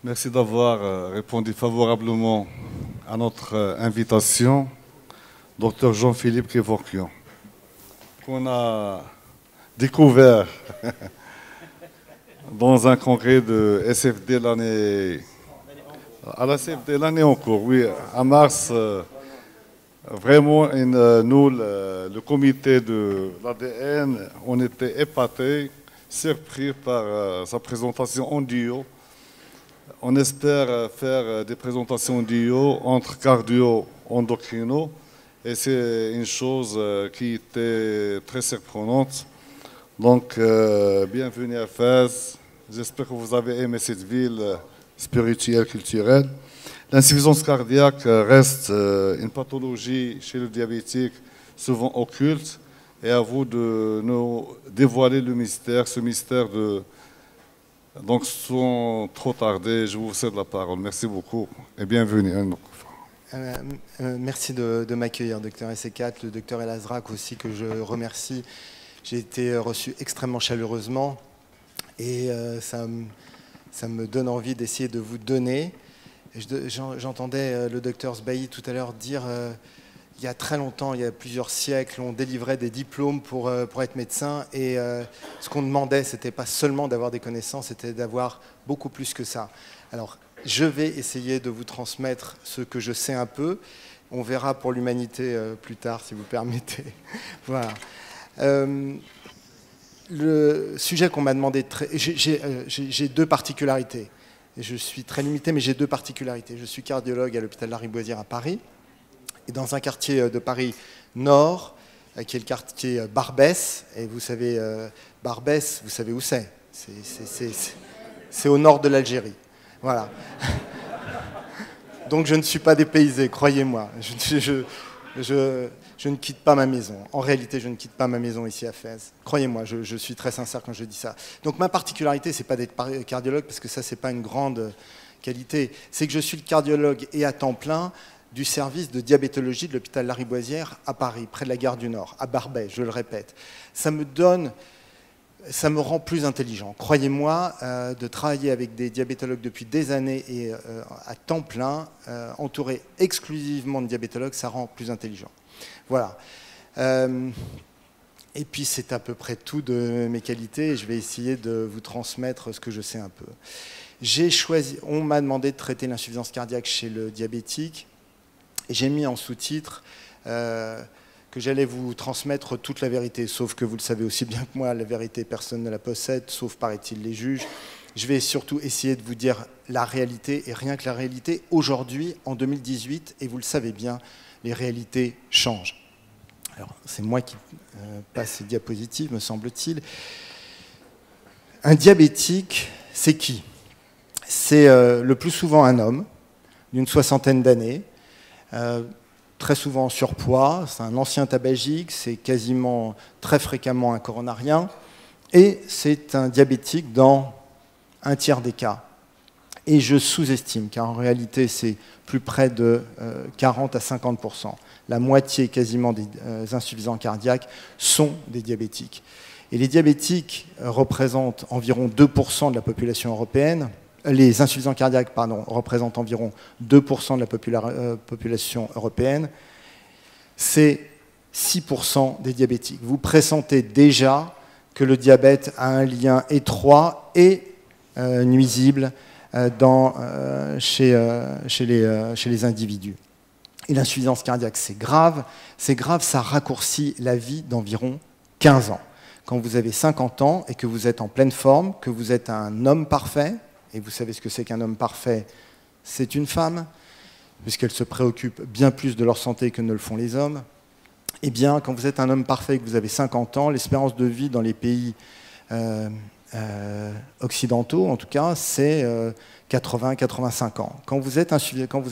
Merci d'avoir répondu favorablement à notre invitation, Dr Jean-Philippe Kevorkian, qu'on a découvert dans un congrès de SFD l'année en cours, oui, en mars. Vraiment, nous, le comité de l'ADN, on était épatés, surpris par sa présentation en duo. On espère faire des présentations en duo entre cardio et endocrino, et c'est une chose qui était très surprenante. Donc, bienvenue à Fès. J'espère que vous avez aimé cette ville spirituelle, culturelle. L'insuffisance cardiaque reste une pathologie chez le diabétique souvent occulte, et à vous de nous dévoiler le mystère, ce mystère de... Donc, sans trop tarder, je vous cède la parole. Merci beaucoup et bienvenue. Merci de m'accueillir, docteur SC4, le docteur El Azraq aussi, que je remercie. J'ai été reçu extrêmement chaleureusement et ça me donne envie d'essayer de vous donner. J'entendais le docteur Sbahi tout à l'heure dire il y a très longtemps, il y a plusieurs siècles, on délivrait des diplômes pour être médecin, et ce qu'on demandait, c'était pas seulement d'avoir des connaissances, c'était d'avoir beaucoup plus que ça. Alors, je vais essayer de vous transmettre ce que je sais un peu. On verra pour l'humanité plus tard, si vous permettez. Voilà. Le sujet qu'on m'a demandé de traiter, j'ai deux particularités. Je suis très limité, mais j'ai deux particularités. Je suis cardiologue à l'hôpital Lariboisière à Paris, et dans un quartier de Paris Nord, qui est le quartier Barbès. Et vous savez, Barbès, vous savez où c'est? C'est au nord de l'Algérie. Voilà. Donc je ne suis pas dépaysé, croyez-moi. Je ne quitte pas ma maison. En réalité, je ne quitte pas ma maison ici à Fès. Croyez-moi, je suis très sincère quand je dis ça. Donc ma particularité, c'est pas d'être cardiologue, parce que ça, c'est pas une grande qualité. C'est que je suis le cardiologue et à temps plein du service de diabétologie de l'hôpital Lariboisière à Paris, près de la gare du Nord, à Barbès, je le répète. Ça me rend plus intelligent. Croyez-moi, de travailler avec des diabétologues depuis des années et à temps plein, entouré exclusivement de diabétologues, ça rend plus intelligent. Voilà. Et puis c'est à peu près tout de mes qualités, et je vais essayer de vous transmettre ce que je sais un peu. On m'a demandé de traiter l'insuffisance cardiaque chez le diabétique, et j'ai mis en sous-titre que j'allais vous transmettre toute la vérité, sauf que vous le savez aussi bien que moi, la vérité, personne ne la possède, sauf, paraît-il, les juges. Je vais surtout essayer de vous dire la réalité, et rien que la réalité, aujourd'hui, en 2018, et vous le savez bien, les réalités changent. Alors, c'est moi qui passe ces diapositives, me semble-t-il. Un diabétique, c'est qui? C'est le plus souvent un homme d'une 60aine d'années, très souvent en surpoids, c'est un ancien tabagique, c'est quasiment très fréquemment un coronarien, et c'est un diabétique dans un tiers des cas. Et je sous-estime, car en réalité c'est plus près de 40 à 50%. La moitié quasiment des insuffisants cardiaques sont des diabétiques. Et les diabétiques représentent environ 2% de la population européenne. Les insuffisants cardiaques, pardon, représentent environ 2% de la population européenne. C'est 6% des diabétiques. Vous pressentez déjà que le diabète a un lien étroit et nuisible chez les individus. Et l'insuffisance cardiaque, c'est grave, ça raccourcit la vie d'environ 15 ans. Quand vous avez 50 ans et que vous êtes en pleine forme, que vous êtes un homme parfait, et vous savez ce que c'est qu'un homme parfait, c'est une femme, puisqu'elle se préoccupe bien plus de leur santé que ne le font les hommes. Eh bien, quand vous êtes un homme parfait et que vous avez 50 ans, l'espérance de vie dans les pays occidentaux, en tout cas, c'est 80-85 ans. Quand vous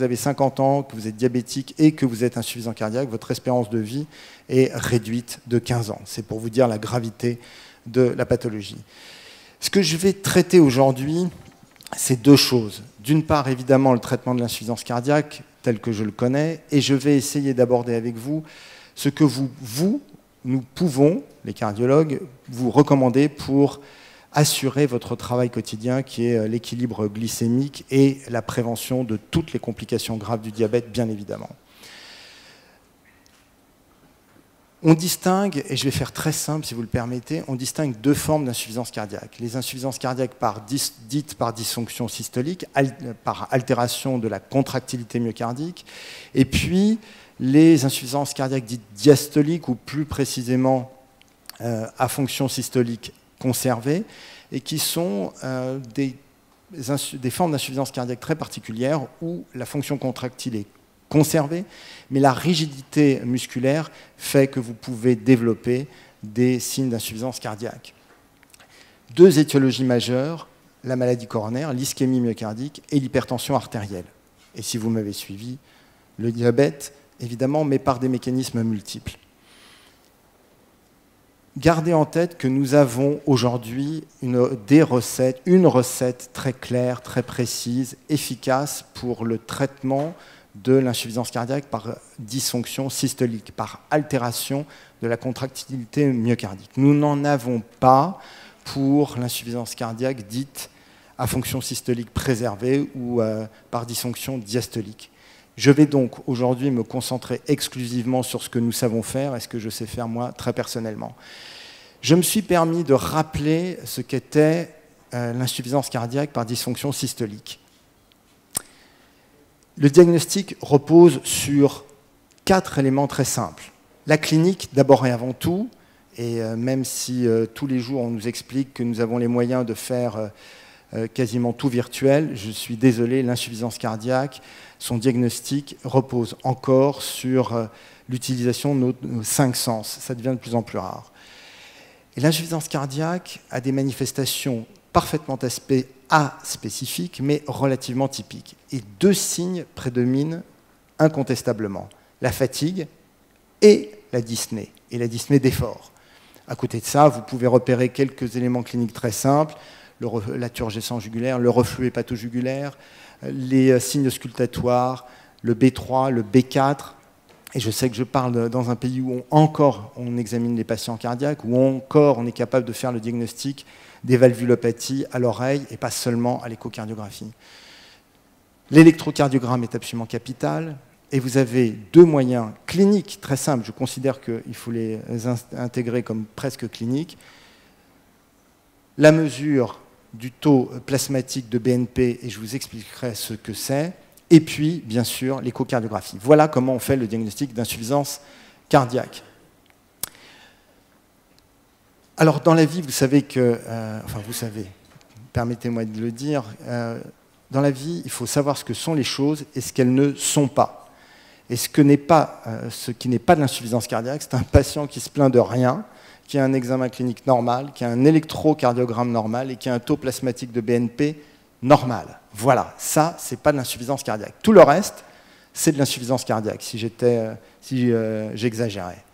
avez 50 ans, que vous êtes diabétique et que vous êtes insuffisant cardiaque, votre espérance de vie est réduite de 15 ans. C'est pour vous dire la gravité de la pathologie. Ce que je vais traiter aujourd'hui, c'est deux choses. D'une part, évidemment, le traitement de l'insuffisance cardiaque, tel que je le connais, et je vais essayer d'aborder avec vous ce que nous pouvons, les cardiologues, vous recommander pour assurer votre travail quotidien qui est l'équilibre glycémique et la prévention de toutes les complications graves du diabète, bien évidemment. On distingue, et je vais faire très simple si vous le permettez, on distingue deux formes d'insuffisance cardiaque. Les insuffisances cardiaques dites par dysfonction systolique, par altération de la contractilité myocardique, et puis les insuffisances cardiaques dites diastoliques, ou plus précisément à fonction systolique conservée, et qui sont des formes d'insuffisance cardiaque très particulières où la fonction contractile est conservée, mais la rigidité musculaire fait que vous pouvez développer des signes d'insuffisance cardiaque. Deux étiologies majeures, la maladie coronaire, l'ischémie myocardique et l'hypertension artérielle. Et si vous m'avez suivi, le diabète, évidemment, mais par des mécanismes multiples. Gardez en tête que nous avons aujourd'hui une recette très claire, très précise, efficace pour le traitement de l'insuffisance cardiaque par dysfonction systolique, par altération de la contractilité myocardique. Nous n'en avons pas pour l'insuffisance cardiaque dite à fonction systolique préservée ou par dysfonction diastolique. Je vais donc aujourd'hui me concentrer exclusivement sur ce que nous savons faire et ce que je sais faire moi très personnellement. Je me suis permis de rappeler ce qu'était l'insuffisance cardiaque par dysfonction systolique. Le diagnostic repose sur 4 éléments très simples. La clinique, d'abord et avant tout, et même si tous les jours on nous explique que nous avons les moyens de faire quasiment tout virtuel, je suis désolé, l'insuffisance cardiaque, son diagnostic repose encore sur l'utilisation de nos 5 sens. Ça devient de plus en plus rare. Et l'insuffisance cardiaque a des manifestations parfaitement aspécifiques, mais relativement typiques. Et 2 signes prédominent incontestablement, la fatigue et la dyspnée d'effort. À côté de ça, vous pouvez repérer quelques éléments cliniques très simples, la turgescence jugulaire, le reflux hépato-jugulaire, les signes auscultatoires, le B3, le B4. Et je sais que je parle dans un pays où on examine les patients cardiaques, où encore on est capable de faire le diagnostic des valvulopathies à l'oreille et pas seulement à l'échocardiographie. L'électrocardiogramme est absolument capital et vous avez 2 moyens cliniques très simples, je considère qu'il faut les intégrer comme presque cliniques. La mesure du taux plasmatique de BNP, et je vous expliquerai ce que c'est, et puis, bien sûr, l'échocardiographie. Voilà comment on fait le diagnostic d'insuffisance cardiaque. Alors, dans la vie, vous savez que... permettez-moi de le dire, dans la vie, il faut savoir ce que sont les choses et ce qu'elles ne sont pas. Et ce qui n'est pas de l'insuffisance cardiaque, c'est un patient qui se plaint de rien, qui a un examen clinique normal, qui a un électrocardiogramme normal et qui a un taux plasmatique de BNP normal. Voilà, ça, c'est pas de l'insuffisance cardiaque. Tout le reste, c'est de l'insuffisance cardiaque, si j'exagérais.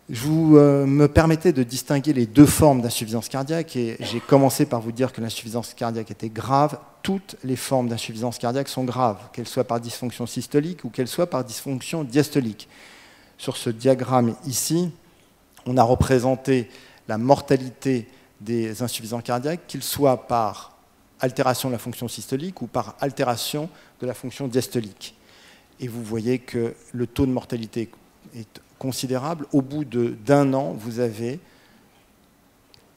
Je vous me permettais de distinguer les 2 formes d'insuffisance cardiaque et j'ai commencé par vous dire que l'insuffisance cardiaque était grave. Toutes les formes d'insuffisance cardiaque sont graves, qu'elles soient par dysfonction systolique ou qu'elles soient par dysfonction diastolique. Sur ce diagramme ici, on a représenté la mortalité des insuffisants cardiaques, qu'ils soient par altération de la fonction systolique ou par altération de la fonction diastolique. Et vous voyez que le taux de mortalité est considérable. Au bout d'1 an, vous avez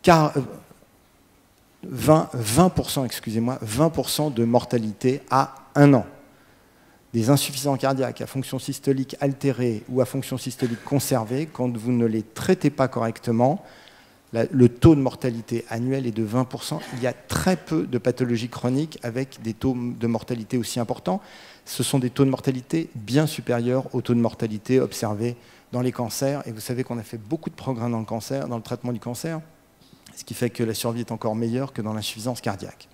20% de mortalité à 1 an. Des insuffisants cardiaques à fonction systolique altérée ou à fonction systolique conservée, quand vous ne les traitez pas correctement, le taux de mortalité annuel est de 20%. Il y a très peu de pathologies chroniques avec des taux de mortalité aussi importants. Ce sont des taux de mortalité bien supérieurs aux taux de mortalité observés dans les cancers. Et vous savez qu'on a fait beaucoup de progrès dans le cancer, dans le traitement du cancer, ce qui fait que la survie est encore meilleure que dans l'insuffisance cardiaque.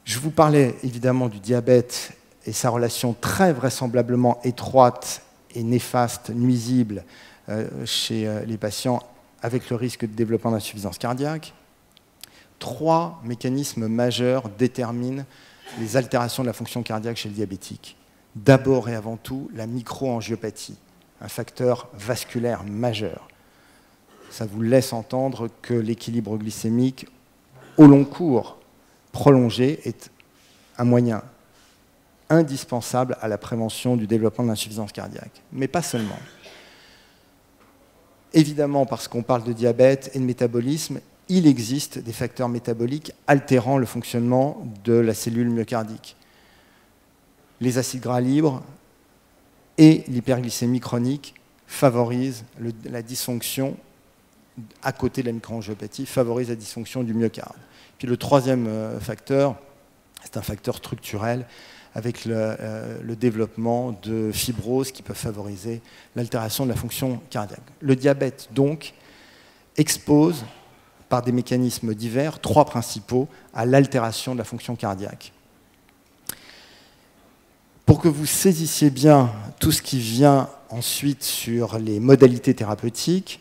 Je vous parlais évidemment du diabète et sa relation très vraisemblablement étroite et néfaste, nuisible chez les patients avec le risque de développement d'insuffisance cardiaque. 3 mécanismes majeurs déterminent les altérations de la fonction cardiaque chez le diabétique. D'abord et avant tout, la microangiopathie, un facteur vasculaire majeur. ça vous laisse entendre que l'équilibre glycémique au long cours prolongé est un moyen indispensable à la prévention du développement de l'insuffisance cardiaque. Mais pas seulement. Évidemment, parce qu'on parle de diabète et de métabolisme, il existe des facteurs métaboliques altérant le fonctionnement de la cellule myocardique. Les acides gras libres et l'hyperglycémie chronique favorisent la dysfonction, à côté de la microangiopathie, favorisent la dysfonction du myocarde. Puis le troisième facteur, c'est un facteur structurel avec le développement de fibroses qui peuvent favoriser l'altération de la fonction cardiaque. Le diabète, donc, expose, par des mécanismes divers, 3 principaux, à l'altération de la fonction cardiaque. Pour que vous saisissiez bien tout ce qui vient ensuite sur les modalités thérapeutiques,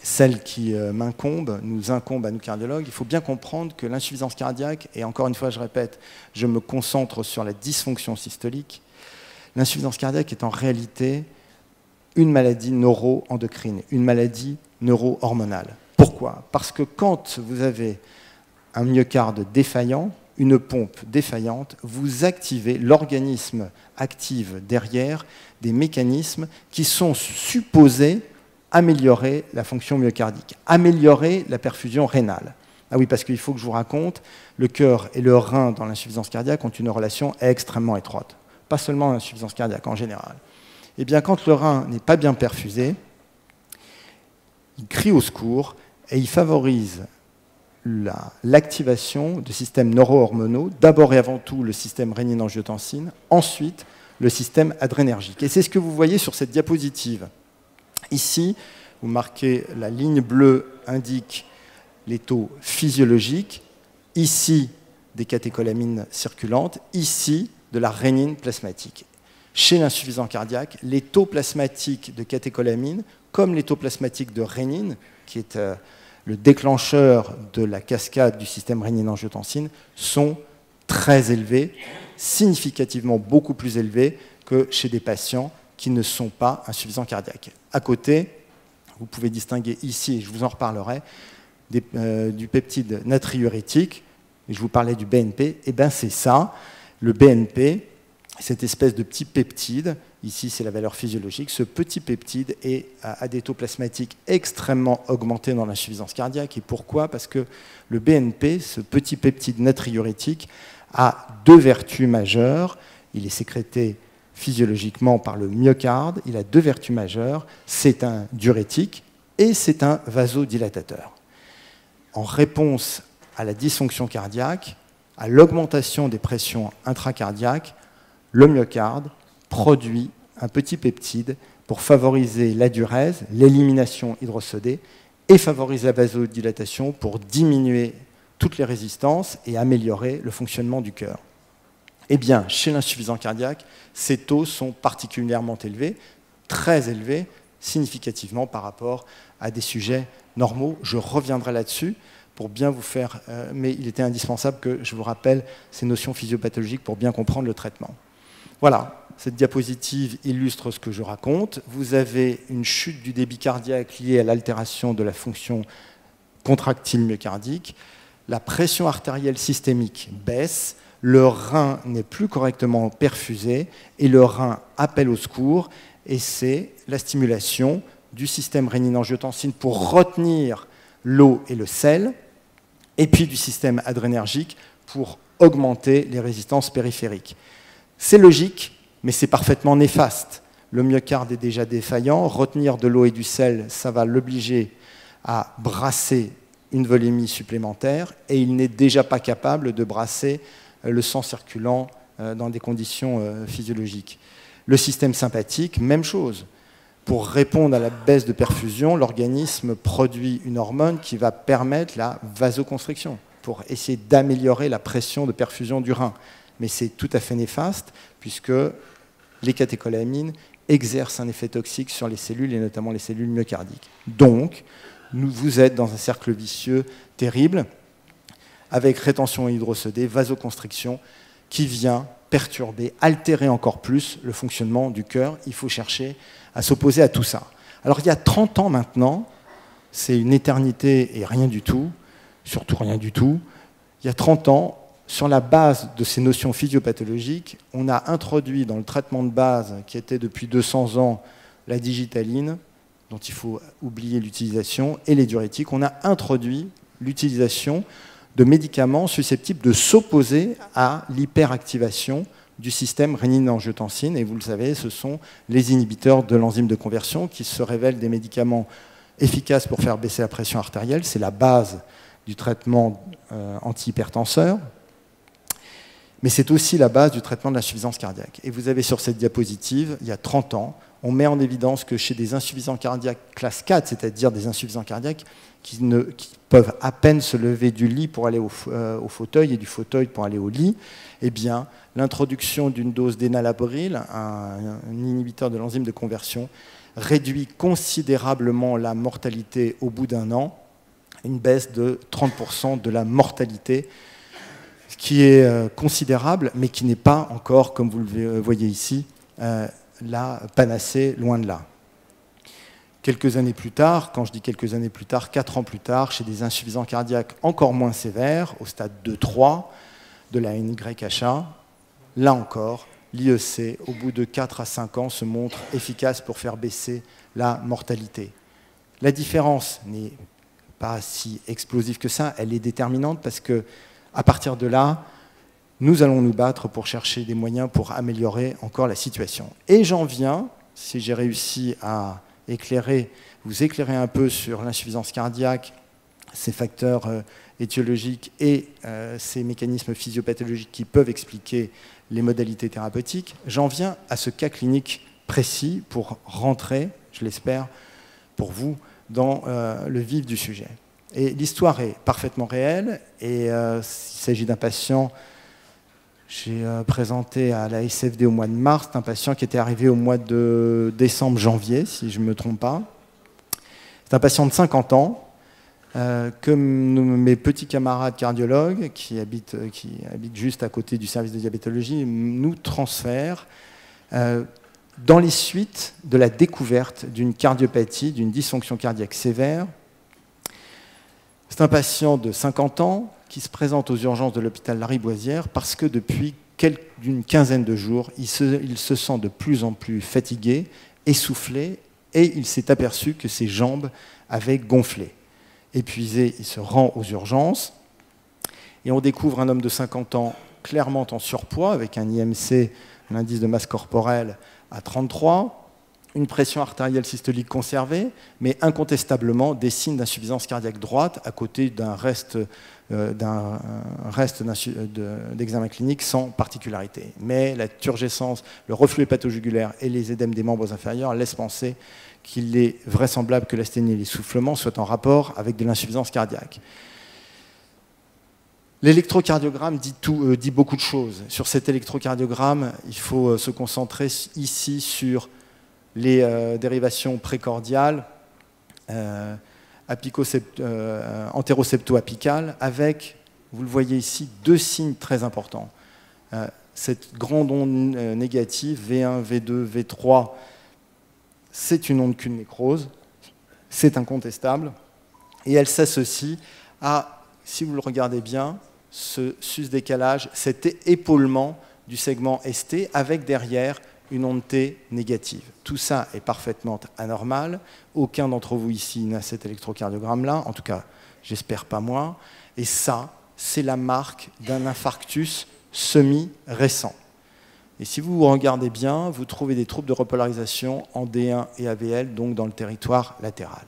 celles qui nous incombent à nous cardiologues, il faut bien comprendre que l'insuffisance cardiaque, et encore une fois je répète, je me concentre sur la dysfonction systolique, l'insuffisance cardiaque est en réalité une maladie neuro-endocrine, une maladie neuro-hormonale. Pourquoi? Parce que quand vous avez un myocarde défaillant, une pompe défaillante, vous activez, l'organisme active derrière des mécanismes qui sont supposés améliorer la fonction myocardique, améliorer la perfusion rénale. Ah oui, parce qu'il faut que je vous raconte, le cœur et le rein dans l'insuffisance cardiaque ont une relation extrêmement étroite. Pas seulement dans l'insuffisance cardiaque, en général. Eh bien, quand le rein n'est pas bien perfusé, il crie au secours et il favorise l'activation de systèmes neurohormonaux, d'abord et avant tout le système rénine-angiotensine, ensuite le système adrénergique. Et c'est ce que vous voyez sur cette diapositive. Ici, vous marquez, la ligne bleue indique les taux physiologiques, ici des catécholamines circulantes, ici de la rénine plasmatique. Chez l'insuffisant cardiaque, les taux plasmatiques de catécholamines, comme les taux plasmatiques de rénine, qui est le déclencheur de la cascade du système rénine-angiotensine, sont très élevés, significativement beaucoup plus élevés que chez des patients qui ne sont pas insuffisants cardiaques. À côté, vous pouvez distinguer ici, et je vous en reparlerai, du peptide natriurétique, et je vous parlais du BNP, et bien c'est ça, le BNP, cette espèce de petit peptide, ici c'est la valeur physiologique, ce petit peptide a des taux plasmatiques extrêmement augmentés dans l'insuffisance cardiaque. Et pourquoi? Parce que le BNP, ce petit peptide natriurétique, a 2 vertus majeures. Il est sécrété physiologiquement par le myocarde, il a 2 vertus majeures, c'est un diurétique et c'est un vasodilatateur. En réponse à la dysfonction cardiaque, à l'augmentation des pressions intracardiaques, le myocarde produit un petit peptide pour favoriser la diurèse, l'élimination hydrosodée, et favoriser la vasodilatation pour diminuer toutes les résistances et améliorer le fonctionnement du cœur. Eh bien, chez l'insuffisant cardiaque, ces taux sont particulièrement élevés, très élevés, significativement par rapport à des sujets normaux. Je reviendrai là-dessus pour bien vous faire... mais il était indispensable que je vous rappelle ces notions physiopathologiques pour bien comprendre le traitement. Voilà, cette diapositive illustre ce que je raconte. Vous avez une chute du débit cardiaque liée à l'altération de la fonction contractile myocardique. La pression artérielle systémique baisse. Le rein n'est plus correctement perfusé et le rein appelle au secours, et c'est la stimulation du système rénine-angiotensine pour retenir l'eau et le sel, et puis du système adrénergique pour augmenter les résistances périphériques. C'est logique, mais c'est parfaitement néfaste. Le myocarde est déjà défaillant, retenir de l'eau et du sel, ça va l'obliger à brasser une volémie supplémentaire, et il n'est déjà pas capable de brasser le sang circulant dans des conditions physiologiques. Le système sympathique, même chose. Pour répondre à la baisse de perfusion, l'organisme produit une hormone qui va permettre la vasoconstriction, pour essayer d'améliorer la pression de perfusion du rein. Mais c'est tout à fait néfaste, puisque les catécholamines exercent un effet toxique sur les cellules, et notamment les cellules myocardiques. Donc, vous êtes dans un cercle vicieux terrible, avec rétention hydrosodée, vasoconstriction, qui vient perturber, altérer encore plus le fonctionnement du cœur. Il faut chercher à s'opposer à tout ça. Alors il y a 30 ans maintenant, c'est une éternité et rien du tout, surtout rien du tout. Il y a 30 ans, sur la base de ces notions physiopathologiques, on a introduit dans le traitement de base, qui était depuis 200 ans la digitaline, dont il faut oublier l'utilisation, et les diurétiques, on a introduit l'utilisation de médicaments susceptibles de s'opposer à l'hyperactivation du système rénine-angiotensine. Et vous le savez, ce sont les inhibiteurs de l'enzyme de conversion qui se révèlent des médicaments efficaces pour faire baisser la pression artérielle. C'est la base du traitement antihypertenseur. Mais c'est aussi la base du traitement de l'insuffisance cardiaque. Et vous avez sur cette diapositive, il y a 30 ans, on met en évidence que chez des insuffisants cardiaques classe 4, c'est-à-dire des insuffisants cardiaques qui peuvent à peine se lever du lit pour aller au fauteuil et du fauteuil pour aller au lit, eh bien, l'introduction d'une dose d'énalapril, un inhibiteur de l'enzyme de conversion, réduit considérablement la mortalité au bout d'un an, une baisse de 30% de la mortalité, ce qui est considérable, mais qui n'est pas encore, comme vous le voyez ici, la panacée, loin de là. Quelques années plus tard, quand je dis quelques années plus tard, 4 ans plus tard, chez des insuffisants cardiaques encore moins sévères, au stade 2-3 de la NYHA, là encore, l'IEC, au bout de 4 à 5 ans, se montre efficace pour faire baisser la mortalité. La différence n'est pas si explosive que ça, elle est déterminante parce que à partir de là, nous allons nous battre pour chercher des moyens pour améliorer encore la situation. Et j'en viens, si j'ai réussi à vous éclairer un peu sur l'insuffisance cardiaque, ses facteurs étiologiques et ces mécanismes physiopathologiques qui peuvent expliquer les modalités thérapeutiques, j'en viens à ce cas clinique précis pour rentrer, je l'espère, pour vous, dans le vif du sujet. Et l'histoire est parfaitement réelle, et il s'agit d'un patient, j'ai présenté à la SFD au mois de mars, un patient qui était arrivé au mois de décembre-janvier, si je ne me trompe pas. C'est un patient de 50 ans, que mes petits camarades cardiologues, qui habitent juste à côté du service de diabétologie, nous transfèrent dans les suites de la découverte d'une cardiopathie, d'une dysfonction cardiaque sévère. C'est un patient de 50 ans qui se présente aux urgences de l'hôpital Lariboisière parce que depuis d'une quinzaine de jours, il se sent de plus en plus fatigué, essoufflé, et il s'est aperçu que ses jambes avaient gonflé. Épuisé, il se rend aux urgences, et on découvre un homme de 50 ans clairement en surpoids, avec un IMC, un indice de masse corporelle, à 33, une pression artérielle systolique conservée, mais incontestablement des signes d'insuffisance cardiaque droite à côté d'un reste d'examen clinique sans particularité. Mais la turgescence, le reflux hépato-jugulaire et les édèmes des membres inférieurs laissent penser qu'il est vraisemblable que l'asthénie et l'essoufflement soient en rapport avec de l'insuffisance cardiaque. L'électrocardiogramme dit beaucoup de choses. Sur cet électrocardiogramme, il faut se concentrer ici sur les dérivations précordiales, antérocepto-apicales, avec, vous le voyez ici, 2 signes très importants. Cette grande onde négative, V1, V2, V3, c'est une onde qu'une nécrose, c'est incontestable, et elle s'associe à, si vous le regardez bien, ce sus-décalage, cet épaulement du segment ST, avec derrière une onde T négative. Tout ça est parfaitement anormal. Aucun d'entre vous ici n'a cet électrocardiogramme-là, en tout cas, j'espère pas moi. Et ça, c'est la marque d'un infarctus semi-récent. Et si vous regardez bien, vous trouvez des troubles de repolarisation en D1 et AVL, donc dans le territoire latéral.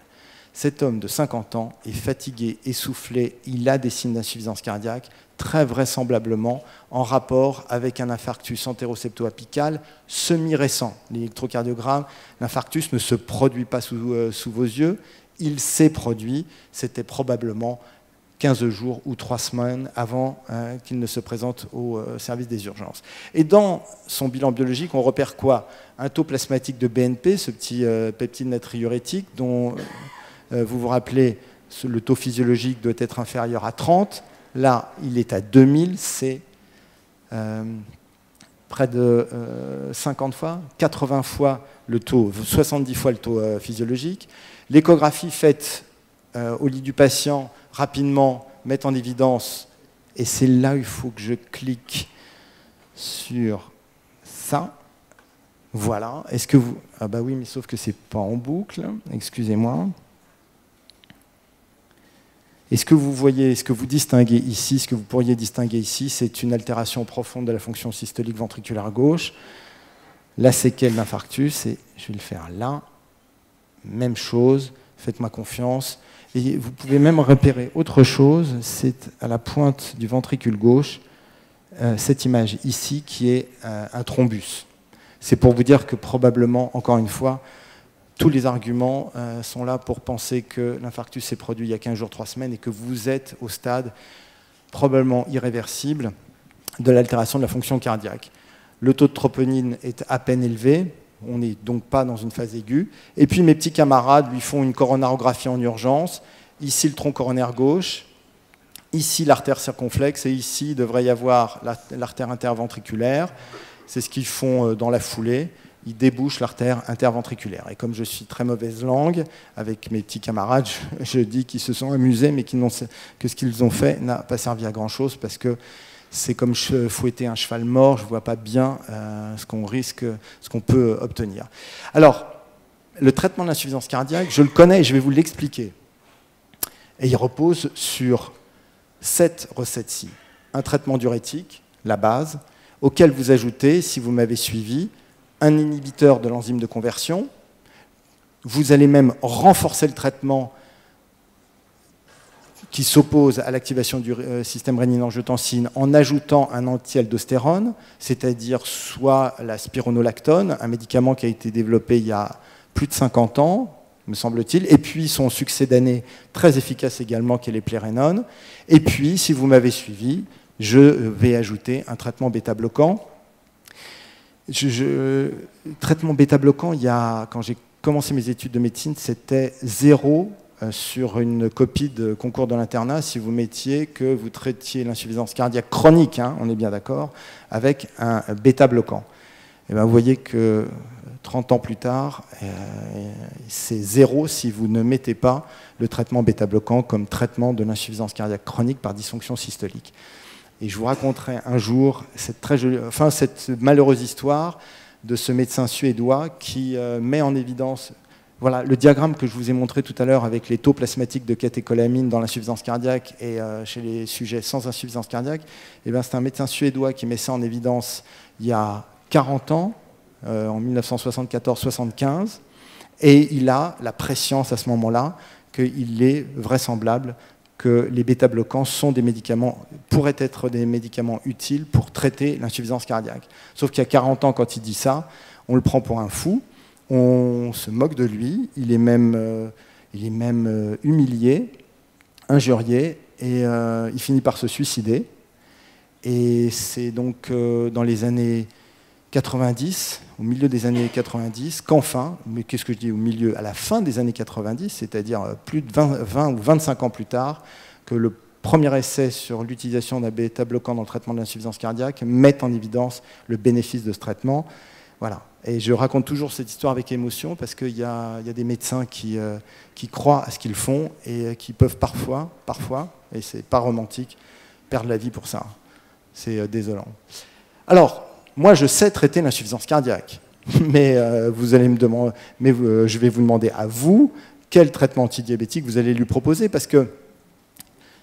Cet homme de 50 ans est fatigué, essoufflé, il a des signes d'insuffisance cardiaque, très vraisemblablement en rapport avec un infarctus antérocepto-apical semi-récent. L'électrocardiogramme, l'infarctus ne se produit pas sous vos yeux, il s'est produit, c'était probablement 15 jours ou 3 semaines avant qu'il ne se présente au service des urgences. Et dans son bilan biologique, on repère quoi? Un taux plasmatique de BNP, ce petit peptide natriurétique dont vous vous rappelez, le taux physiologique doit être inférieur à 30. Là, il est à 2000, c'est près de 50 fois, 80 fois le taux, 70 fois le taux physiologique. L'échographie faite au lit du patient, rapidement mettre en évidence, et c'est là où il faut que je clique sur ça. Voilà. Est-ce que vous... Ah bah oui, mais sauf que c'est pas en boucle. Excusez-moi. Est-ce que vous voyez, ce que vous distinguez ici, ce que vous pourriez distinguer ici, c'est une altération profonde de la fonction systolique ventriculaire gauche, la séquelle d'infarctus, et je vais le faire là. Même chose, faites-moi confiance. Et vous pouvez même repérer autre chose, c'est à la pointe du ventricule gauche, cette image ici qui est un thrombus. C'est pour vous dire que probablement, encore une fois, tous les arguments sont là pour penser que l'infarctus s'est produit il y a 15 jours, 3 semaines et que vous êtes au stade probablement irréversible de l'altération de la fonction cardiaque. Le taux de troponine est à peine élevé, on n'est donc pas dans une phase aiguë. Et puis mes petits camarades lui font une coronarographie en urgence. Ici le tronc coronaire gauche, ici l'artère circonflexe et ici il devrait y avoir l'artère interventriculaire. C'est ce qu'ils font dans la foulée. Ils débouchent l'artère interventriculaire. Et comme je suis très mauvaise langue, avec mes petits camarades, je dis qu'ils se sont amusés, mais que ce qu'ils ont fait n'a pas servi à grand-chose, parce que c'est comme fouetter un cheval mort, je ne vois pas bien ce qu'on risque, ce qu'on peut obtenir. Alors, le traitement de l'insuffisance cardiaque, je le connais et je vais vous l'expliquer. Et il repose sur cette recette-ci. Un traitement diurétique, la base, auquel vous ajoutez, si vous m'avez suivi, un inhibiteur de l'enzyme de conversion. Vous allez même renforcer le traitement qui s'oppose à l'activation du système rénine-angiotensine en ajoutant un anti-aldostérone, c'est-à-dire soit la spironolactone, un médicament qui a été développé il y a plus de 50 ans, me semble-t-il, et puis son succédané très efficace également, qui est les plérénones. Et puis, si vous m'avez suivi, je vais ajouter un traitement bêta-bloquant. Traitement bêta-bloquant, quand j'ai commencé mes études de médecine, c'était 0 sur une copie de concours de l'internat si vous mettiez que vous traitiez l'insuffisance cardiaque chronique, hein, on est bien d'accord, avec un bêta-bloquant. Et bien vous voyez que 30 ans plus tard, c'est 0 si vous ne mettez pas le traitement bêta-bloquant comme traitement de l'insuffisance cardiaque chronique par dysfonction systolique. Et je vous raconterai un jour cette malheureuse histoire de ce médecin suédois qui met en évidence, voilà, le diagramme que je vous ai montré tout à l'heure avec les taux plasmatiques de catécholamine dans l'insuffisance cardiaque et chez les sujets sans insuffisance cardiaque. C'est un médecin suédois qui met ça en évidence il y a 40 ans, en 1974-75, et il a la prescience à ce moment-là qu'il est vraisemblable que les bêta-bloquants sont des médicaments, pourraient être des médicaments utiles pour traiter l'insuffisance cardiaque. Sauf qu'il y a 40 ans, quand il dit ça, on le prend pour un fou, on se moque de lui, il est même humilié, injurié, et il finit par se suicider. Et c'est donc dans les années 90, au milieu des années 90, qu'enfin, mais qu'est-ce que je dis au milieu, à la fin des années 90, c'est-à-dire plus de 20 ou 25 ans plus tard, que le premier essai sur l'utilisation d'un bêta-bloquant dans le traitement de l'insuffisance cardiaque met en évidence le bénéfice de ce traitement. Voilà. Et je raconte toujours cette histoire avec émotion parce qu'il y a des médecins qui croient à ce qu'ils font et qui peuvent parfois, et c'est pas romantique, perdre la vie pour ça. C'est désolant. Alors, moi, je sais traiter l'insuffisance cardiaque, mais vous allez me demander, je vais vous demander à vous quel traitement antidiabétique vous allez lui proposer, parce que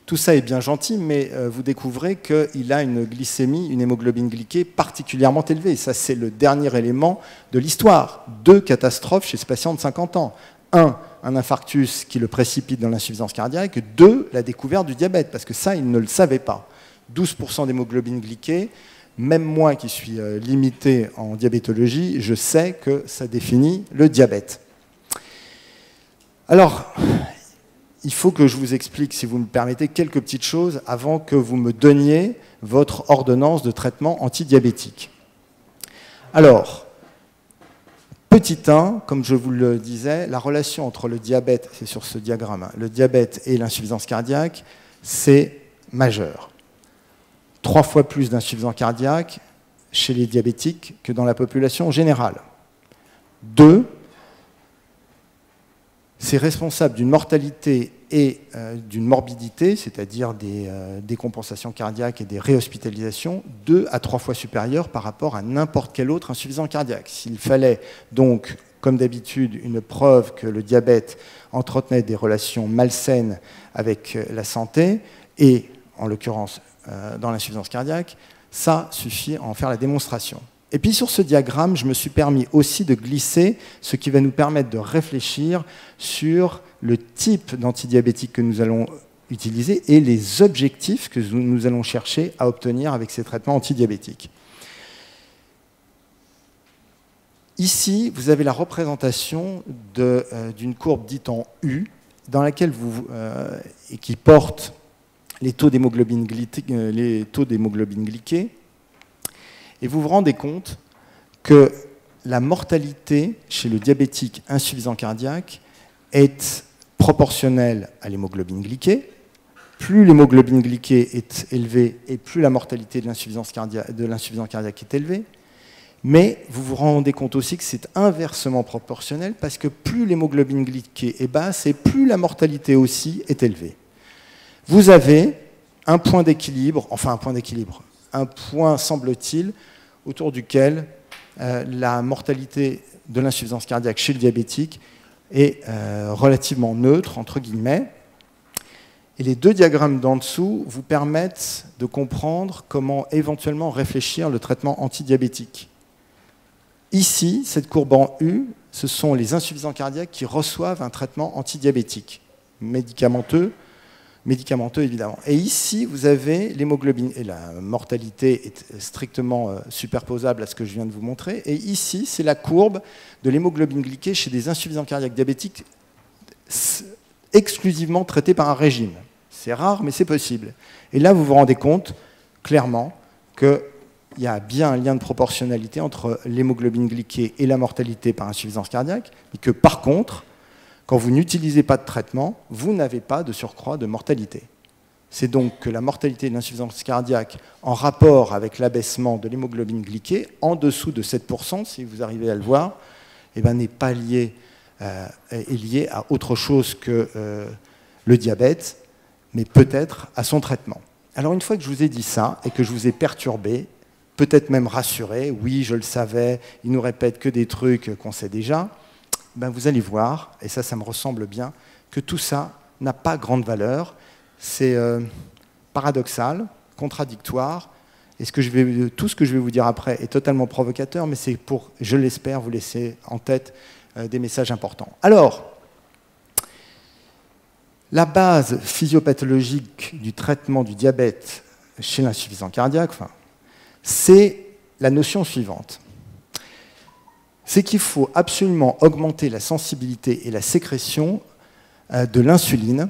tout ça est bien gentil, mais vous découvrez qu'il a une glycémie, une hémoglobine glyquée particulièrement élevée. Ça, c'est le dernier élément de l'histoire. 2 catastrophes chez ce patient de 50 ans. 1, un infarctus qui le précipite dans l'insuffisance cardiaque. 2, la découverte du diabète, parce que ça, il ne le savait pas. 12% d'hémoglobine glyquée. Même moi qui suis limité en diabétologie, je sais que ça définit le diabète. Alors, il faut que je vous explique, si vous me permettez, quelques petites choses avant que vous me donniez votre ordonnance de traitement antidiabétique. Alors, petit 1, comme je vous le disais, la relation entre le diabète, c'est sur ce diagramme, hein, le diabète et l'insuffisance cardiaque, c'est majeur. 3 fois plus d'insuffisance cardiaque chez les diabétiques que dans la population générale. 2, c'est responsable d'une mortalité et d'une morbidité, c'est-à-dire des décompensations cardiaques et des réhospitalisations, 2 à 3 fois supérieures par rapport à n'importe quel autre insuffisant cardiaque. S'il fallait donc, comme d'habitude, une preuve que le diabète entretenait des relations malsaines avec la santé, et en l'occurrence dans l'insuffisance cardiaque, ça suffit à en faire la démonstration. Et puis sur ce diagramme, je me suis permis aussi de glisser ce qui va nous permettre de réfléchir sur le type d'antidiabétique que nous allons utiliser et les objectifs que nous allons chercher à obtenir avec ces traitements antidiabétiques. Ici, vous avez la représentation d'une courbe dite en U, dans laquelle et qui porte les taux d'hémoglobine glyquée. Et vous vous rendez compte que la mortalité chez le diabétique insuffisant cardiaque est proportionnelle à l'hémoglobine glyquée. Plus l'hémoglobine glyquée est élevée et plus la mortalité de l'insuffisant cardiaque est élevée. Mais vous vous rendez compte aussi que c'est inversement proportionnel parce que plus l'hémoglobine glyquée est basse et plus la mortalité aussi est élevée. Vous avez un point d'équilibre, un point, semble-t-il, autour duquel la mortalité de l'insuffisance cardiaque chez le diabétique est relativement neutre, entre guillemets. Et les 2 diagrammes d'en dessous vous permettent de comprendre comment éventuellement réfléchir le traitement antidiabétique. Ici, cette courbe en U, ce sont les insuffisants cardiaques qui reçoivent un traitement antidiabétique, médicamenteux évidemment. Et ici, vous avez l'hémoglobine, et la mortalité est strictement superposable à ce que je viens de vous montrer. Et ici, c'est la courbe de l'hémoglobine glyquée chez des insuffisants cardiaques diabétiques exclusivement traités par un régime. C'est rare, mais c'est possible. Et là, vous vous rendez compte clairement qu'il y a bien un lien de proportionnalité entre l'hémoglobine glyquée et la mortalité par insuffisance cardiaque, mais que par contre, quand vous n'utilisez pas de traitement, vous n'avez pas de surcroît de mortalité. C'est donc que la mortalité de l'insuffisance cardiaque en rapport avec l'abaissement de l'hémoglobine glyquée, en dessous de 7%, si vous arrivez à le voir, n'est pas liée, est liée à autre chose que le diabète, mais peut-être à son traitement. Alors une fois que je vous ai dit ça et que je vous ai perturbé, peut-être même rassuré, oui, je le savais, il nous répète que des trucs qu'on sait déjà, vous allez voir, et ça me ressemble bien, que tout ça n'a pas grande valeur. C'est paradoxal, contradictoire, et tout ce que je vais vous dire après est totalement provocateur, mais c'est pour, je l'espère, vous laisser en tête des messages importants. Alors, la base physiopathologique du traitement du diabète chez l'insuffisant cardiaque, c'est la notion suivante. C'est qu'il faut absolument augmenter la sensibilité et la sécrétion de l'insuline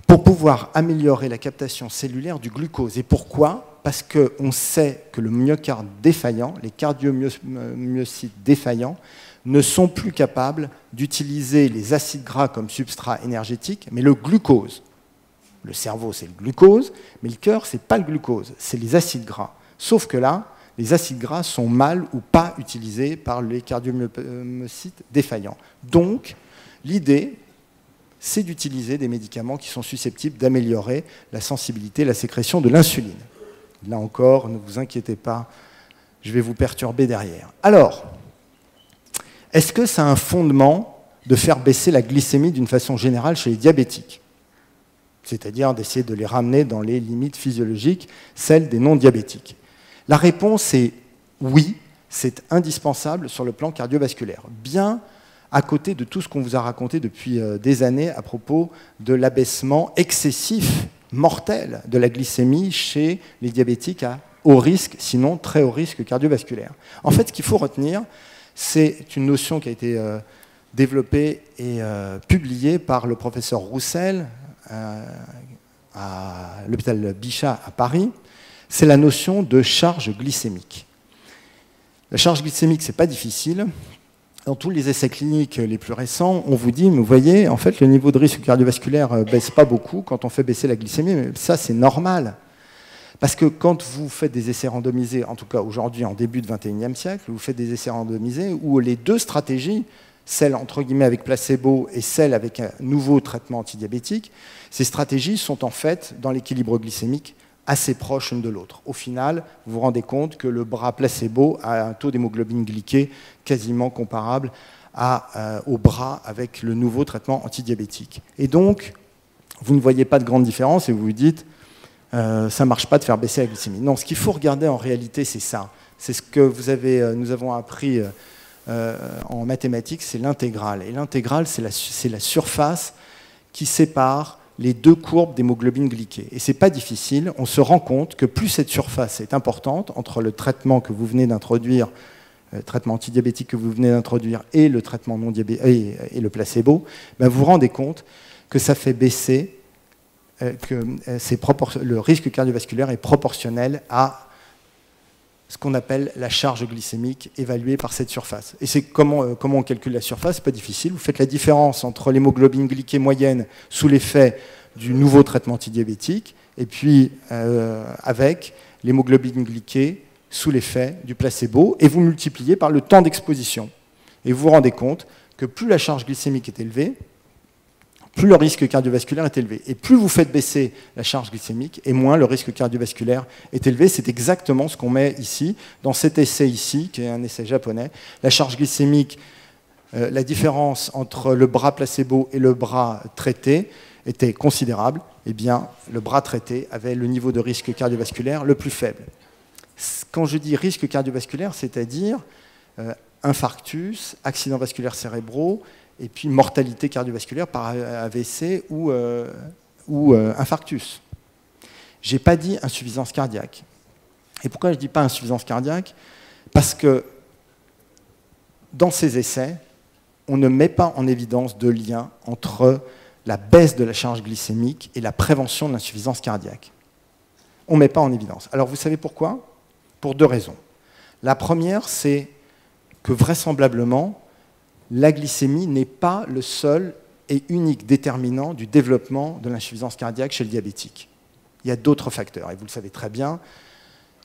pour pouvoir améliorer la captation cellulaire du glucose. Et pourquoi ? Parce qu'on sait que le myocarde défaillant, les cardiomyocytes défaillants, ne sont plus capables d'utiliser les acides gras comme substrat énergétique, mais le glucose. Le cerveau, c'est le glucose, mais le cœur, ce n'est pas le glucose, c'est les acides gras. Sauf que là, les acides gras sont mal ou pas utilisés par les cardiomyocytes défaillants. Donc, l'idée, c'est d'utiliser des médicaments qui sont susceptibles d'améliorer la sensibilité et la sécrétion de l'insuline. Là encore, ne vous inquiétez pas, je vais vous perturber derrière. Alors, est-ce que ça a un fondement de faire baisser la glycémie d'une façon générale chez les diabétiques ? C'est-à-dire d'essayer de les ramener dans les limites physiologiques, celles des non-diabétiques. La réponse est oui, c'est indispensable sur le plan cardiovasculaire. Bien à côté de tout ce qu'on vous a raconté depuis des années à propos de l'abaissement excessif, mortel, de la glycémie chez les diabétiques à haut risque, sinon très haut risque cardiovasculaire. En fait, ce qu'il faut retenir, c'est une notion qui a été développée et publiée par le professeur Roussel à l'hôpital Bichat à Paris. C'est la notion de charge glycémique. La charge glycémique, ce n'est pas difficile. Dans tous les essais cliniques les plus récents, on vous dit, mais vous voyez, en fait, le niveau de risque cardiovasculaire ne baisse pas beaucoup quand on fait baisser la glycémie, mais ça, c'est normal. Parce que quand vous faites des essais randomisés, en tout cas aujourd'hui, en début du XXIe siècle, vous faites des essais randomisés où les 2 stratégies celle entre guillemets avec placebo et celle avec un nouveau traitement antidiabétique, ces stratégies sont en fait dans l'équilibre glycémique assez proches l'une de l'autre. Au final, vous vous rendez compte que le bras placebo a un taux d'hémoglobine glyquée quasiment comparable au bras avec le nouveau traitement antidiabétique. Et donc, vous ne voyez pas de grande différence et vous vous dites ça ne marche pas de faire baisser la glycémie. Non, ce qu'il faut regarder en réalité, c'est ça. C'est ce que nous avons appris en mathématiques, c'est l'intégrale. Et l'intégrale, c'est la surface qui sépare les deux courbes d'hémoglobine glyquée. Et ce n'est pas difficile, on se rend compte que plus cette surface est importante entre le traitement que vous venez d'introduire, le traitement antidiabétique que vous venez d'introduire et le traitement non diabétique et le placebo, ben vous vous rendez compte que ça fait baisser, le risque cardiovasculaire est proportionnel à ce qu'on appelle la charge glycémique évaluée par cette surface. Et c'est comment on calcule la surface, c'est pas difficile. Vous faites la différence entre l'hémoglobine glyquée moyenne sous l'effet du nouveau traitement antidiabétique et puis avec l'hémoglobine glyquée sous l'effet du placebo et vous multipliez par le temps d'exposition. Et vous vous rendez compte que plus la charge glycémique est élevée, plus le risque cardiovasculaire est élevé. Et plus vous faites baisser la charge glycémique, et moins le risque cardiovasculaire est élevé. C'est exactement ce qu'on met ici, dans cet essai ici, qui est un essai japonais. La charge glycémique, la différence entre le bras placebo et le bras traité était considérable. Eh bien, le bras traité avait le niveau de risque cardiovasculaire le plus faible. Quand je dis risque cardiovasculaire, c'est-à-dire infarctus, accidents vasculaires cérébraux, et puis mortalité cardiovasculaire par AVC ou infarctus. Je n'ai pas dit insuffisance cardiaque. Et pourquoi je ne dis pas insuffisance cardiaque? Parce que dans ces essais, on ne met pas en évidence de lien entre la baisse de la charge glycémique et la prévention de l'insuffisance cardiaque. On ne met pas en évidence. Alors vous savez pourquoi? Pour deux raisons. La première, c'est que vraisemblablement, la glycémie n'est pas le seul et unique déterminant du développement de l'insuffisance cardiaque chez le diabétique. Il y a d'autres facteurs, et vous le savez très bien,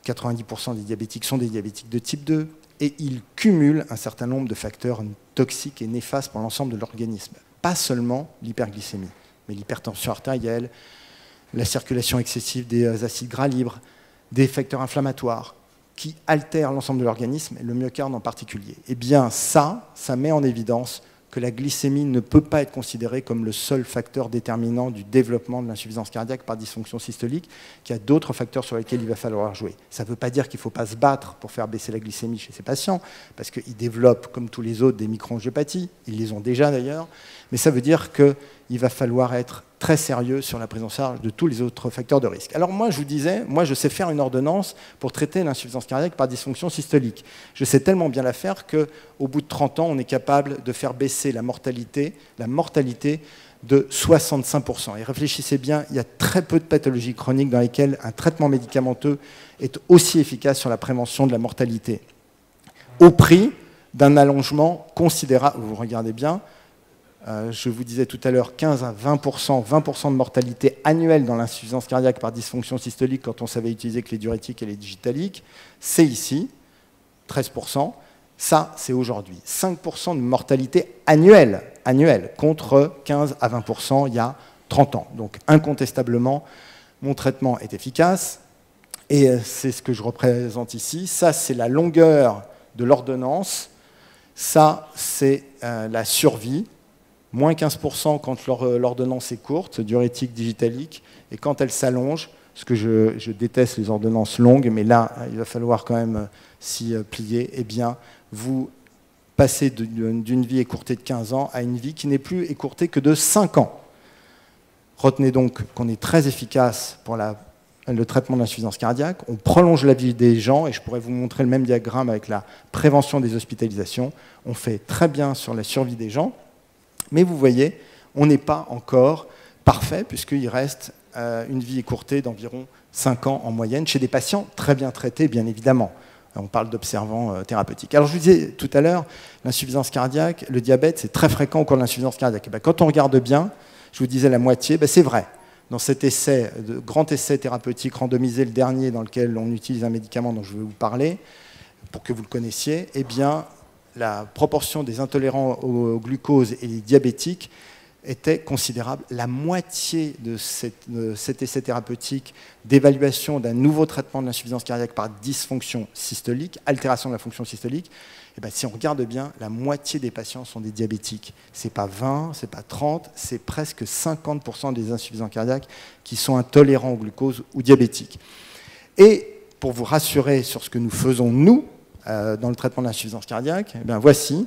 90% des diabétiques sont des diabétiques de type 2, et ils cumulent un certain nombre de facteurs toxiques et néfastes pour l'ensemble de l'organisme. Pas seulement l'hyperglycémie, mais l'hypertension artérielle, la circulation excessive des acides gras libres, des facteurs inflammatoires, qui altèrent l'ensemble de l'organisme, et le myocarde en particulier. Eh bien, ça met en évidence que la glycémie ne peut pas être considérée comme le seul facteur déterminant du développement de l'insuffisance cardiaque par dysfonction systolique, qu'il y a d'autres facteurs sur lesquels il va falloir jouer. Ça ne veut pas dire qu'il ne faut pas se battre pour faire baisser la glycémie chez ces patients, parce qu'ils développent, comme tous les autres, des microangiopathies, ils les ont déjà d'ailleurs, mais ça veut dire qu'il va falloir être très sérieux sur la prise en charge de tous les autres facteurs de risque. Alors moi, je vous disais, moi je sais faire une ordonnance pour traiter l'insuffisance cardiaque par dysfonction systolique. Je sais tellement bien la faire qu'au bout de 30 ans, on est capable de faire baisser la mortalité de 65%. Et réfléchissez bien, il y a très peu de pathologies chroniques dans lesquelles un traitement médicamenteux est aussi efficace sur la prévention de la mortalité, au prix d'un allongement considérable. Vous regardez bien, je vous disais tout à l'heure 15 à 20% de mortalité annuelle dans l'insuffisance cardiaque par dysfonction systolique quand on savait utiliser que les diurétiques et les digitaliques. C'est ici, 13%. Ça, c'est aujourd'hui. 5% de mortalité annuelle, contre 15 à 20% il y a 30 ans. Donc incontestablement, mon traitement est efficace. Et c'est ce que je représente ici. Ça, c'est la longueur de l'ordonnance. Ça, c'est la survie. Moins 15% quand l'ordonnance est courte, diurétique, digitalique, et quand elle s'allonge, parce que je déteste les ordonnances longues, mais là, il va falloir quand même s'y plier, eh bien, vous passez d'une vie écourtée de 15 ans à une vie qui n'est plus écourtée que de 5 ans. Retenez donc qu'on est très efficace pour le traitement de l'insuffisance cardiaque, on prolonge la vie des gens, et je pourrais vous montrer le même diagramme avec la prévention des hospitalisations, on fait très bien sur la survie des gens. Mais vous voyez, on n'est pas encore parfait, puisqu'il reste une vie écourtée d'environ 5 ans en moyenne, chez des patients très bien traités, bien évidemment. On parle d'observants thérapeutiques. Alors je vous disais tout à l'heure, l'insuffisance cardiaque, le diabète, c'est très fréquent au cours de l'insuffisance cardiaque. Et bien, quand on regarde bien, je vous disais la moitié, ben c'est vrai. Dans cet essai, grand essai thérapeutique randomisé, le dernier dans lequel on utilise un médicament dont je vais vous parler, pour que vous le connaissiez, eh bien, la proportion des intolérants au glucose et les diabétiques était considérable. La moitié de cet essai thérapeutique d'évaluation d'un nouveau traitement de l'insuffisance cardiaque par dysfonction systolique, altération de la fonction systolique, et bien, si on regarde bien, la moitié des patients sont des diabétiques. Ce n'est pas 20, ce n'est pas 30, c'est presque 50% des insuffisants cardiaques qui sont intolérants au glucose ou diabétiques. Et pour vous rassurer sur ce que nous faisons, nous, dans le traitement de l'insuffisance cardiaque, eh bien, voici,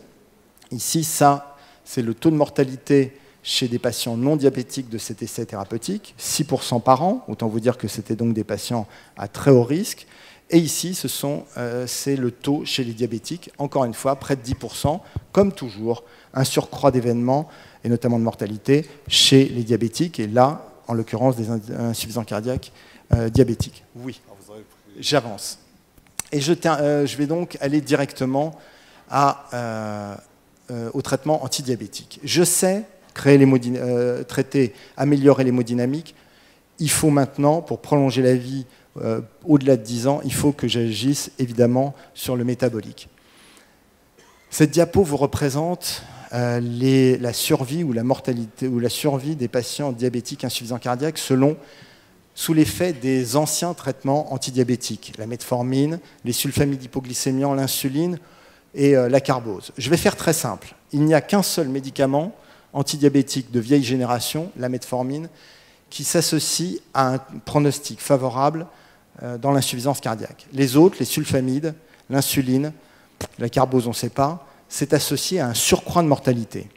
ici, ça, c'est le taux de mortalité chez des patients non diabétiques de cet essai thérapeutique, 6% par an, autant vous dire que c'était donc des patients à très haut risque. Et ici, c'est le taux chez les diabétiques, encore une fois, près de 10%, comme toujours, un surcroît d'événements, et notamment de mortalité, chez les diabétiques, et là, en l'occurrence, des insuffisants cardiaques diabétiques. Oui, j'avance. Et je vais donc aller directement au traitement antidiabétique. Je sais traiter, améliorer l'hémodynamique. Il faut maintenant, pour prolonger la vie au-delà de 10 ans, il faut que j'agisse évidemment sur le métabolique. Cette diapo vous représente la survie ou la mortalité ou la survie des patients diabétiques insuffisants cardiaques sous l'effet des anciens traitements antidiabétiques, la metformine, les sulfamides hypoglycémiants, l'insuline et la carbose. Je vais faire très simple. Il n'y a qu'un seul médicament antidiabétique de vieille génération, la metformine, qui s'associe à un pronostic favorable dans l'insuffisance cardiaque. Les autres, les sulfamides, l'insuline, la carbose, on ne sait pas, c'est associé à un surcroît de mortalité.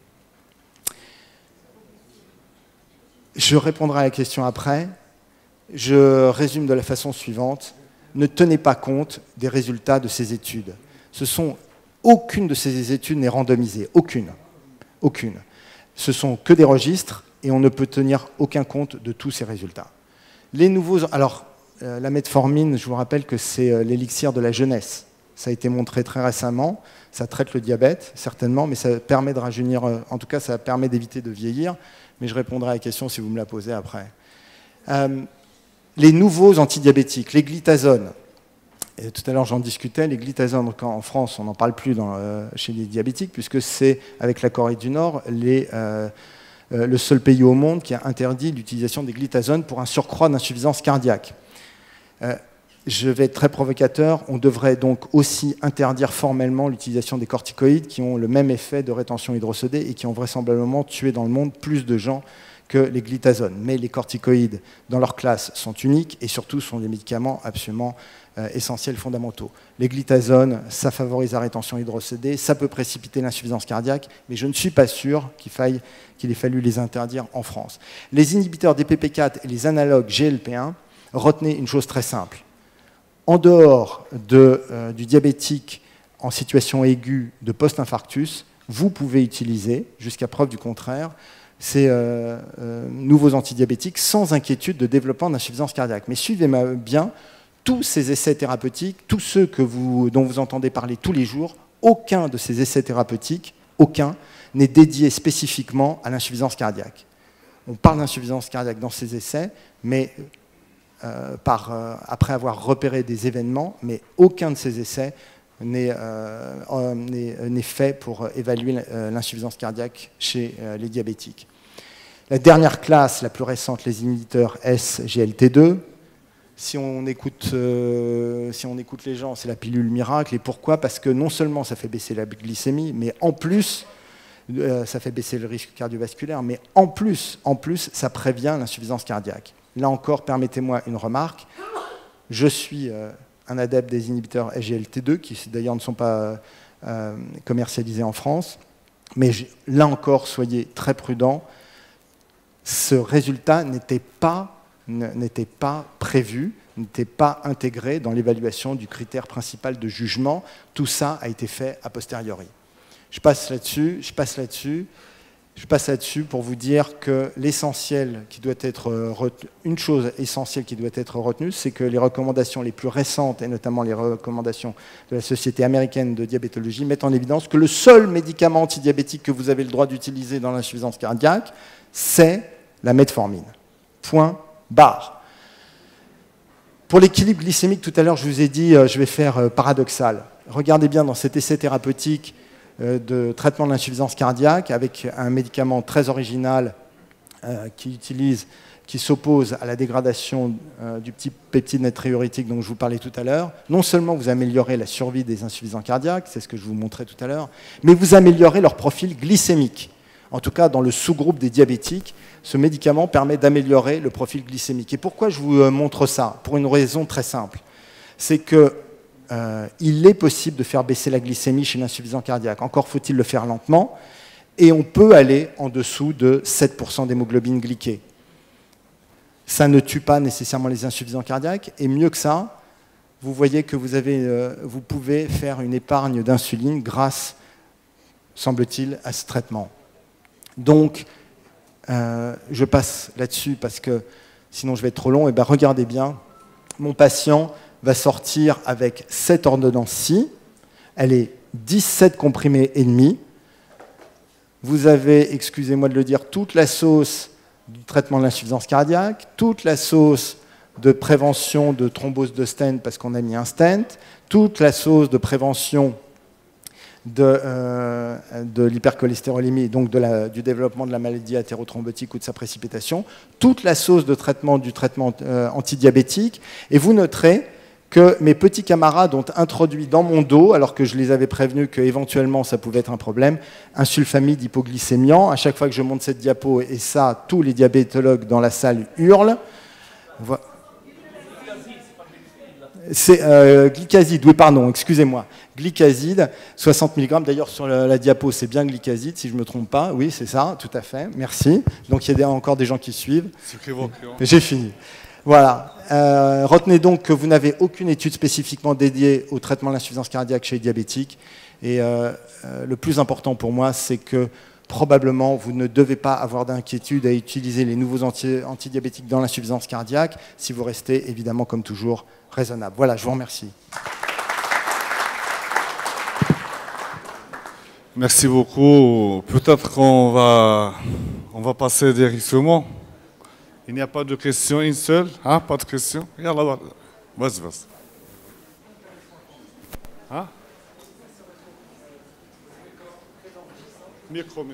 Je répondrai à la question après. Je résume de la façon suivante. Ne tenez pas compte des résultats de ces études. Aucune de ces études n'est randomisée. Aucune. Aucune. Ce sont que des registres et on ne peut tenir aucun compte de tous ces résultats. La metformine, je vous rappelle que c'est l'élixir de la jeunesse. Ça a été montré très récemment. Ça traite le diabète, certainement, mais ça permet de rajeunir, en tout cas, ça permet d'éviter de vieillir. Mais je répondrai à la question si vous me la posez après. Les nouveaux antidiabétiques, les glitazones. Et tout à l'heure, j'en discutais. Les glitazones, en France, on n'en parle plus chez les diabétiques, puisque c'est, avec la Corée du Nord, le seul pays au monde qui a interdit l'utilisation des glitazones pour un surcroît d'insuffisance cardiaque. Je vais être très provocateur. On devrait donc aussi interdire formellement l'utilisation des corticoïdes qui ont le même effet de rétention hydrosodée et qui ont vraisemblablement tué dans le monde plus de gens que les glitazones. Mais les corticoïdes, dans leur classe, sont uniques et surtout sont des médicaments absolument essentiels, fondamentaux. Les glitazones, ça favorise la rétention hydrosodée, ça peut précipiter l'insuffisance cardiaque, mais je ne suis pas sûr qu'il ait fallu les interdire en France. Les inhibiteurs DPP4 et les analogues GLP1, retenez une chose très simple. En dehors du diabétique en situation aiguë de post-infarctus, vous pouvez utiliser, jusqu'à preuve du contraire, ces nouveaux antidiabétiques sans inquiétude de développement d'insuffisance cardiaque. Mais suivez-moi bien, tous ces essais thérapeutiques, tous ceux dont vous entendez parler tous les jours, aucun de ces essais thérapeutiques, aucun, n'est dédié spécifiquement à l'insuffisance cardiaque. On parle d'insuffisance cardiaque dans ces essais, mais après avoir repéré des événements, mais aucun de ces essais n'est fait pour évaluer l'insuffisance cardiaque chez les diabétiques. La dernière classe, la plus récente, les inhibiteurs SGLT2. Si on écoute les gens, c'est la pilule miracle. Et pourquoi? Parce que non seulement ça fait baisser la glycémie, mais en plus, ça fait baisser le risque cardiovasculaire, mais en plus, ça prévient l'insuffisance cardiaque. Là encore, permettez-moi une remarque. Je suis un adepte des inhibiteurs SGLT2, qui d'ailleurs ne sont pas commercialisés en France. Mais là encore, soyez très prudents. Ce résultat n'était pas prévu, n'était pas intégré dans l'évaluation du critère principal de jugement. Tout ça a été fait a posteriori. Je passe là-dessus pour vous dire que l'essentiel qui doit être retenu, une chose essentielle qui doit être retenue, c'est que les recommandations les plus récentes, et notamment les recommandations de la Société américaine de diabétologie, mettent en évidence que le seul médicament antidiabétique que vous avez le droit d'utiliser dans l'insuffisance cardiaque, c'est la metformine. Point barre. Pour l'équilibre glycémique, tout à l'heure, je vous ai dit, je vais faire paradoxal. Regardez bien dans cet essai thérapeutique, de traitement de l'insuffisance cardiaque avec un médicament très original qui s'oppose à la dégradation du petit peptide natriurétique dont je vous parlais tout à l'heure. Non seulement vous améliorez la survie des insuffisants cardiaques, c'est ce que je vous montrais tout à l'heure, mais vous améliorez leur profil glycémique. En tout cas, dans le sous-groupe des diabétiques, ce médicament permet d'améliorer le profil glycémique. Et pourquoi je vous montre ça? Pour une raison très simple. C'est qu'il est possible de faire baisser la glycémie chez l'insuffisant cardiaque. Encore faut-il le faire lentement. Et on peut aller en dessous de 7% d'hémoglobine glyquée. Ça ne tue pas nécessairement les insuffisants cardiaques. Et mieux que ça, vous voyez que vous pouvez faire une épargne d'insuline grâce, semble-t-il, à ce traitement. Donc, je passe là-dessus parce que sinon je vais être trop long. Et bien, regardez bien, mon patient va sortir avec cette ordonnance-ci. Elle est 17 comprimés et demi. Vous avez, excusez-moi de le dire, toute la sauce du traitement de l'insuffisance cardiaque, toute la sauce de prévention de thrombose de stent parce qu'on a mis un stent, toute la sauce de prévention de l'hypercholestérolémie, donc du développement de la maladie athérothrombotique ou de sa précipitation, toute la sauce de traitement du traitement antidiabétique, et vous noterez que mes petits camarades ont introduit dans mon dos, alors que je les avais prévenus qu'éventuellement ça pouvait être un problème, un sulfamide hypoglycémiant. À chaque fois que je monte cette diapo, et ça, tous les diabétologues dans la salle hurlent. C'est glycazide, oui pardon, excusez-moi. Glycazide, 60 mg, d'ailleurs sur la diapo c'est bien glycazide si je ne me trompe pas, oui c'est ça, tout à fait, merci. Donc il y a encore des gens qui suivent. J'ai fini. Voilà. Retenez donc que vous n'avez aucune étude spécifiquement dédiée au traitement de l'insuffisance cardiaque chez les diabétiques. Et le plus important pour moi, c'est que probablement vous ne devez pas avoir d'inquiétude à utiliser les nouveaux antidiabétiques dans l'insuffisance cardiaque si vous restez évidemment comme toujours raisonnable. Voilà, je vous remercie. Merci beaucoup. Peut-être qu'on va passer directement. Il n'y a pas de question, une seule. Hein? Pas de question. Yallah, vas-y, vas-y. Hein? Micro.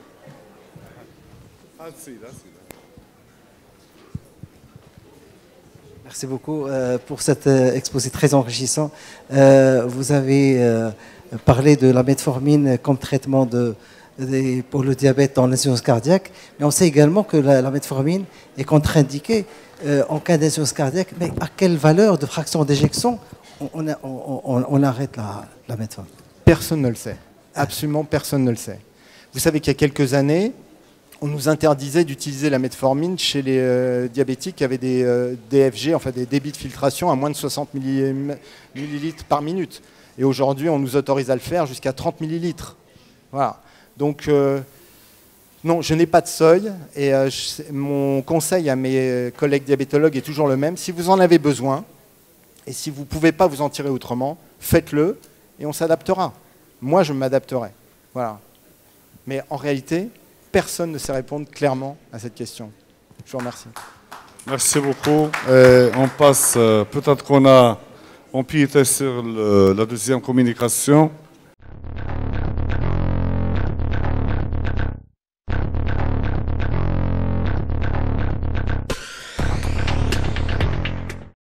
Merci beaucoup pour cet exposé très enrichissant. Vous avez parlé de la metformine comme traitement pour le diabète dans l'insuffisance cardiaque, mais on sait également que la metformine est contre-indiquée en cas d'insuffisance cardiaque. Mais à quelle valeur de fraction d'éjection on arrête la metformine? Personne ne le sait. Absolument personne ne le sait. Vous savez qu'il y a quelques années, on nous interdisait d'utiliser la metformine chez les diabétiques qui avaient des DFG, enfin des débits de filtration à moins de 60 millilitres par minute. Et aujourd'hui, on nous autorise à le faire jusqu'à 30 millilitres. Voilà. Donc, non, je n'ai pas de seuil. Et mon conseil à mes collègues diabétologues est toujours le même. Si vous en avez besoin, et si vous ne pouvez pas vous en tirer autrement, faites-le et on s'adaptera. Moi, je m'adapterai. Voilà. Mais en réalité, personne ne sait répondre clairement à cette question. Je vous remercie. Merci beaucoup. On passe, peut-être qu'on peut être sur la deuxième communication.